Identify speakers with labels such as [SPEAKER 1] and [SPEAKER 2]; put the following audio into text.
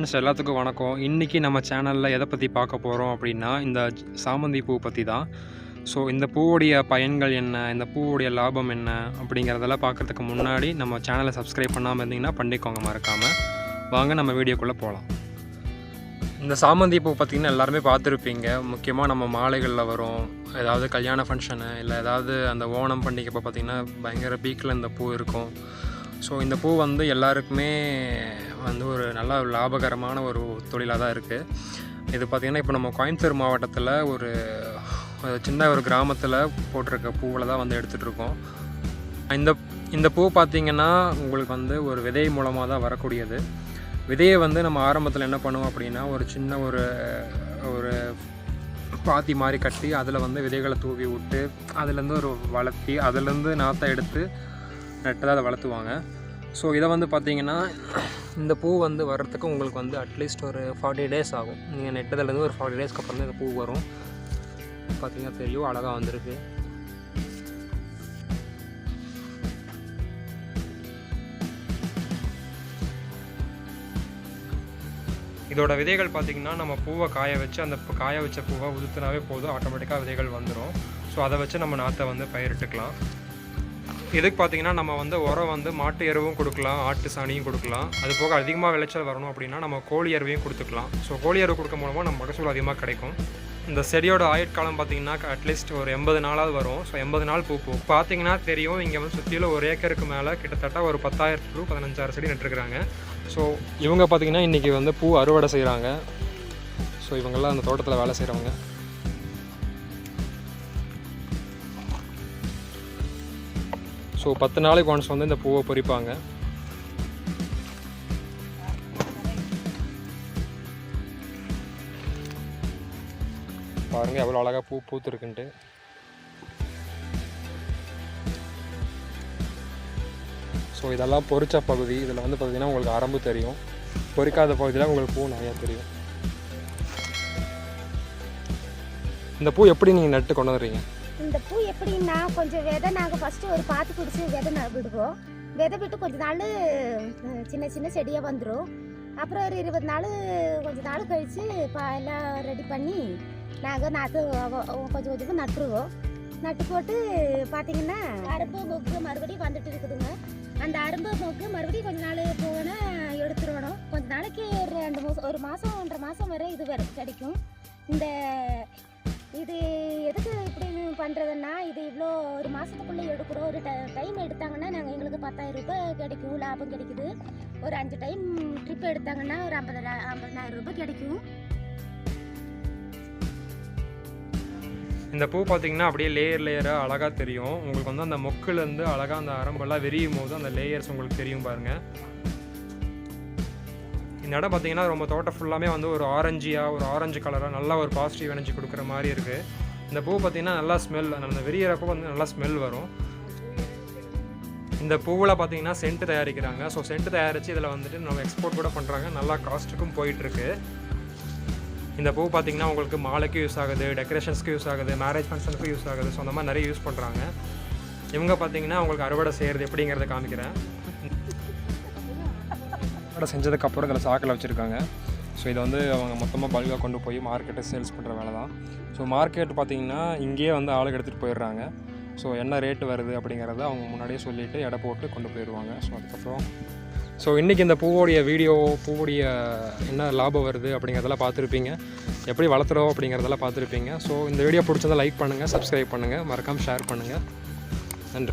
[SPEAKER 1] Friends, எல்லாத்துக்கும் வணக்கம். இன்றைக்கி நம்ம சேனலில் எதை பற்றி பார்க்க போகிறோம் அப்படின்னா, இந்த சாமந்தி பூ பற்றி தான். ஸோ இந்த பூவுடைய பயன்கள் என்ன, இந்த பூவுடைய லாபம் என்ன அப்படிங்கிறதெல்லாம் பார்க்குறதுக்கு முன்னாடி நம்ம சேனலை சப்ஸ்கிரைப் பண்ணாமல் இருந்தீங்கன்னா பண்ணிக்கோங்க மறக்காமல். வாங்க நம்ம வீடியோக்குள்ளே போகலாம். இந்த சாமந்தி பூ பார்த்திங்கன்னா எல்லாருமே பார்த்துருப்பீங்க. முக்கியமாக நம்ம மாலைகளில் வரும், ஏதாவது கல்யாண ஃபங்க்ஷனு இல்லை ஏதாவது அந்த ஓணம் பண்டிகைப்போ பார்த்திங்கன்னா பயங்கர பீக்கில் இந்த பூ இருக்கும். ஸோ இந்த பூ வந்து எல்லாருக்குமே வந்து ஒரு நல்ல லாபகரமான ஒரு தொழிலாக தான் இருக்குது. இது பார்த்திங்கன்னா இப்போ நம்ம கோயம்புத்தூர் மாவட்டத்தில் ஒரு சின்ன ஒரு கிராமத்தில் போட்டிருக்க பூவில் தான் வந்து எடுத்துகிட்ருக்கோம். இந்த பூ பார்த்திங்கன்னா உங்களுக்கு வந்து ஒரு விதை மூலமாக தான் வரக்கூடியது. விதையை வந்து நம்ம ஆரம்பத்தில் என்ன பண்ணுவோம் அப்படின்னா, ஒரு சின்ன ஒரு பாத்தி மாதிரி கட்டி அதில் வந்து விதைகளை தூவி விட்டு அதுலேருந்து ஒரு வளர்த்தி அதுலேருந்து நாற்றை எடுத்து நட்டு தான் அதை வளர்த்துவாங்க. ஸோ இதை வந்து பார்த்திங்கன்னா இந்த பூ வந்து வர்றதுக்கு உங்களுக்கு வந்து அட்லீஸ்ட் ஒரு 40 days ஆகும். நீங்கள் நெட்டதுலேருந்து ஒரு 40 daysக்கு அப்புறம் தான் இந்த பூ வரும். பார்த்திங்கன்னா தெரியும், அழகாக வந்திருக்கு. இதோட விதைகள் பார்த்திங்கன்னா நம்ம பூவை காய வச்சு அந்த காய வச்ச பூவை உதுத்துனாவே போதும், ஆட்டோமேட்டிக்காக விதைகள் வந்துடும். ஸோ அதை வச்சு நம்ம நாற்றை வந்து பயிரிட்டுக்கலாம். இதுக்கு பார்த்திங்கன்னா நம்ம வந்து உரம் வந்து மாட்டு எருவும் கொடுக்கலாம், ஆட்டு சாணியும் கொடுக்கலாம். அது போக அதிகமாக விளைச்சல் வரணும் அப்படின்னா நம்ம கோழி எருவையும் கொடுத்துக்கலாம். ஸோ கோழி எருவு கொடுக்க மூலமாக நம்ம மகசூல் அதிகமாக கிடைக்கும். இந்த செடியோட ஆயுட்காலம் பார்த்திங்கன்னா அட்லீஸ்ட் ஒரு 80 நாளாவது வரும். ஸோ 80 நாள் பூ பார்த்திங்கன்னா தெரியும். இங்கே வந்து சுற்றிலும் 1 ஏக்கருக்கு மேலே கிட்டத்தட்ட ஒரு 10,000 to 15,000 செடி நட்டுருக்குறாங்க. ஸோ இவங்க பார்த்திங்கன்னா இன்றைக்கி வந்து பூ அறுவடை செய்கிறாங்க. ஸோ இவங்கெல்லாம் அந்த தோட்டத்தில் வேலை செய்கிறவங்க. ஸோ 10 நாளைக்கு ஒன்ஸ் வந்து இந்த பூவை பறிப்பாங்க. பாருங்கள் எவ்வளோ அழகாக பூ பூத்துருக்குன்ட்டு. ஸோ இதெல்லாம் பொரிச்ச பகுதி. இதில் வந்து பார்த்திங்கன்னா உங்களுக்கு அரம்பு தெரியும். பொரிக்காத பகுதியில் உங்களுக்கு பூ நிறையா தெரியும். இந்த பூ எப்படி நீங்கள் நட்டு கொண்டு வந்துடுறீங்க?
[SPEAKER 2] இந்த பூ எப்படின்னா, கொஞ்சம் விதை நாங்கள் ஃபஸ்ட்டு ஒரு பாத்து பிடிச்சி விதை விடுவோம். விதை விட்டு கொஞ்ச நாள் சின்ன சின்ன செடியாக வந்துடும். அப்புறம் ஒரு 20 நாள் கொஞ்ச நாள் கழித்து எல்லாம் ரெடி பண்ணி நாங்கள் நாற்று கொஞ்சம் கொஞ்சமாக நட்டுருவோம். நட்டு போட்டு பார்த்திங்கன்னா அரும்பு மொக்கு மறுபடியும் வந்துட்டு இருக்குதுங்க. அந்த அரும்பு மொக்கு மறுபடியும் கொஞ்ச நாள் போனால் எடுத்துடணும். கொஞ்ச நாளைக்கு ஒரு 2 மாதம் 1 மாதம் 1.5 மாதம் வரை இது கிடைக்கும். இது எதுக்கு இப்படி பண்ணுறதுன்னா, இது இவ்வளோ 1 மாதத்துக்குள்ளே எடுக்கிறோம். ஒரு டைம் எடுத்தாங்கன்னா எங்களுக்கு 10,000 ரூபாய் கிடைக்கும், லாபம் கிடைக்குது. ஒரு 5 டைம் ட்ரிப் எடுத்தாங்கன்னா ஒரு 50,000 ரூபாய் கிடைக்கும்.
[SPEAKER 1] இந்த பூ பார்த்திங்கன்னா அப்படியே லேயராக அழகாக தெரியும். உங்களுக்கு வந்து அந்த மொக்குலேருந்து அழகாக அந்த அரம்பெல்லாம் விரியும் போது அந்த லேயர்ஸ் உங்களுக்கு தெரியும் பாருங்கள். இந்த இடம் பார்த்திங்கன்னா ரொம்ப தோட்டம் ஃபுல்லாமே வந்து ஒரு ஆரஞ்சு கலராக நல்லா ஒரு பாசிட்டிவ் எனர்ஜி கொடுக்குற மாதிரி இருக்குது. இந்த பூ பார்த்திங்கன்னா நல்லா ஸ்மெல், அந்த விரியறப்போ வந்து நல்லா ஸ்மெல் வரும். இந்த பூவில் பார்த்திங்கன்னா சென்ட் தயாரிக்கிறாங்க. ஸோ சென்ட் தயாரித்து இதில் வந்துட்டு நம்ம எக்ஸ்போர்ட் கூட பண்ணுறாங்க. நல்லா காஸ்ட்டுக்கும் போயிட்டுருக்கு. இந்த பூ பார்த்திங்கன்னா உங்களுக்கு மாலைக்கு யூஸ் ஆகுது, டெக்கரேஷன்ஸ்க்கு யூஸ் ஆகுது, மேரேஜ் ஃபங்க்ஷனுக்கு யூஸ் ஆகுது. ஸோ அந்த மாதிரி நிறைய யூஸ் பண்ணுறாங்க. இவங்க பார்த்திங்கன்னா அவங்களுக்கு அறுவடை செய்கிறது எப்படிங்கிறத காமிக்கிறேன். அறுவடை செஞ்சதுக்கப்புறம் இதில் சாக்கில் வச்சுருக்காங்க. ஸோ இதை வந்து அவங்க மொத்தமாக பல்காக கொண்டு போய் மார்க்கெட்டை சேல்ஸ் பண்ணுற வேலை தான். ஸோ மார்க்கெட் பார்த்திங்கன்னா இங்கேயே வந்து ஆளுக்கு எடுத்துகிட்டு போயிடுறாங்க. ஸோ என்ன ரேட்டு வருது அப்படிங்கிறத அவங்க முன்னாடியே சொல்லிவிட்டு எடை போட்டு கொண்டு போயிடுவாங்க. ஸோ அதுக்கப்புறம் இன்றைக்கி இந்த பூவுடைய என்ன லாபம் வருது அப்படிங்கிறதெல்லாம் பார்த்துருப்பீங்க. எப்படி வளர்த்துறோம் அப்படிங்கிறதெல்லாம் பார்த்துருப்பீங்க. ஸோ இந்த வீடியோ பிடிச்சதை லைக் பண்ணுங்கள், சப்ஸ்கிரைப் பண்ணுங்கள், மறக்காமல் ஷேர் பண்ணுங்கள். நன்றி.